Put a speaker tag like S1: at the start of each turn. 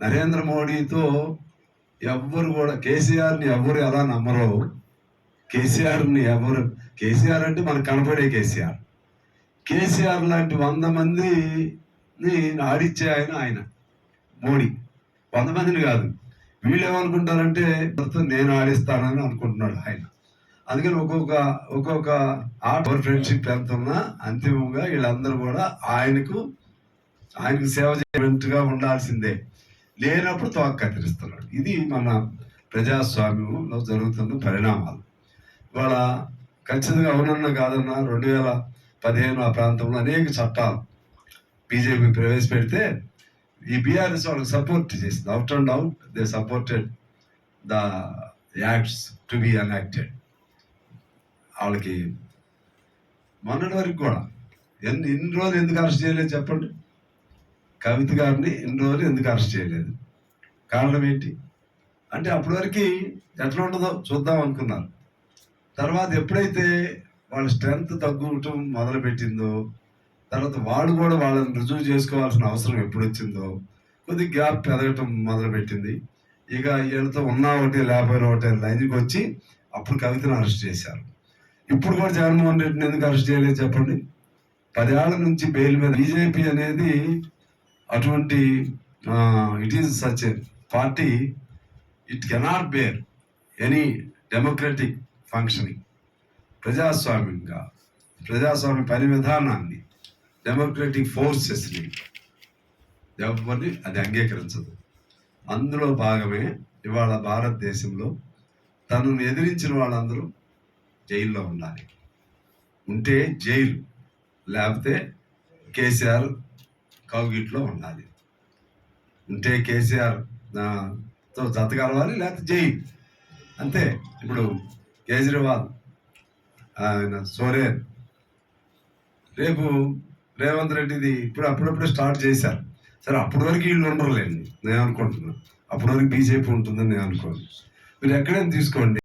S1: నరేంద్ర మోడీతో ఎవ్వరు కూడా కేసీఆర్ని ఎవరు ఎలా నమ్మరో, కేసీఆర్ అంటే మనకు కనపడే కేసీఆర్ లాంటి 100 మందిని ఆడిచ్చే ఆయన మోడీ. 100 మందిని కాదు, వీళ్ళు ఏమనుకుంటారంటే నేను ఆడిస్తానని అనుకుంటున్నాడు ఆయన. అందుకని ఒక్కొక్క ఫ్రెండ్షిప్ ఎంత ఉన్నా అంతిమంగా వీళ్ళందరూ కూడా ఆయనకు సేవ చేయగా ఉండాల్సిందే, లేనప్పుడు తోక కత్తిరిస్తున్నాడు. ఇది మన ప్రజాస్వామ్యంలో జరుగుతున్న పరిణామాలు. ఇవాళ ఖచ్చితంగా అవునన్నా కాదన్నా 2015 ఆ ప్రాంతంలో అనేక చట్టాలు బీజేపీ ప్రవేశపెడితే ఈ బీఆర్ఎస్ వాళ్ళకి సపోర్ట్ చేసింది. Out and out they supported the acts to be enacted. వాళ్ళకి మొన్నటి వరకు కూడా ఇన్ని రోజులు ఎందుకు అరెస్ట్ చేయలేదు చెప్పండి? కవిత గారిని ఇన్ని రోజులు ఎందుకు అరెస్ట్ చేయలేదు? కారణం ఏంటి అంటే అప్పటి వరకు ఎట్లా ఉండదో చూద్దాం అనుకున్నారు. తర్వాత ఎప్పుడైతే వాళ్ళ స్ట్రెంగ్త్ తగ్గటం మొదలుపెట్టిందో, తర్వాత వాళ్ళు కూడా వాళ్ళని రుజువు చేసుకోవాల్సిన అవసరం ఎప్పుడు వచ్చిందో కొద్ది గ్యాప్ పెరగటం మొదలుపెట్టింది. ఇక వీళ్ళతో ఉన్నా ఒకటి లేకపోయినా ఒకటి లైన్కి వచ్చి అప్పుడు కవితను అరెస్ట్ చేశారు. ఇప్పుడు కూడా జగన్మోహన్ రెడ్డిని ఎందుకు అరెస్ట్ చేయలేదు చెప్పండి? 10 ఏళ్ల నుంచి బెయిల్ మీద. బీజేపీ అనేది అటువంటి it is such a party, it cannot bear any democratic functioning. ప్రజాస్వామ్య పని విధానాన్ని, డెమోక్రటిక్ ఫోర్సెస్ని ఎవరిని అది అంగీకరించదు. అందులో భాగమే ఇవాళ భారతదేశంలో తనను ఎదిరించిన వాళ్ళందరూ జైల్లో ఉండాలి. ఉంటే జైలు, లేకపోతే కేసీఆర్ కౌగిట్లో ఉండాలి. ఉంటే కేసీఆర్ తో జతగలవాలి, లేకపోతే జైలు, అంతే. ఇప్పుడు కేజ్రీవాల్, ఆయన సోరేన్, రేపు రేవంత్ రెడ్డిది ఇప్పుడు అప్పుడప్పుడే స్టార్ట్ చేశారు. సరే అప్పటి వరకు వీళ్ళు ఉండరులేండి నేను అనుకుంటున్నాను. అప్పటి వరకు బీజేపీ ఉంటుందని నేను అనుకోను. మీరు ఎక్కడైనా తీసుకోండి.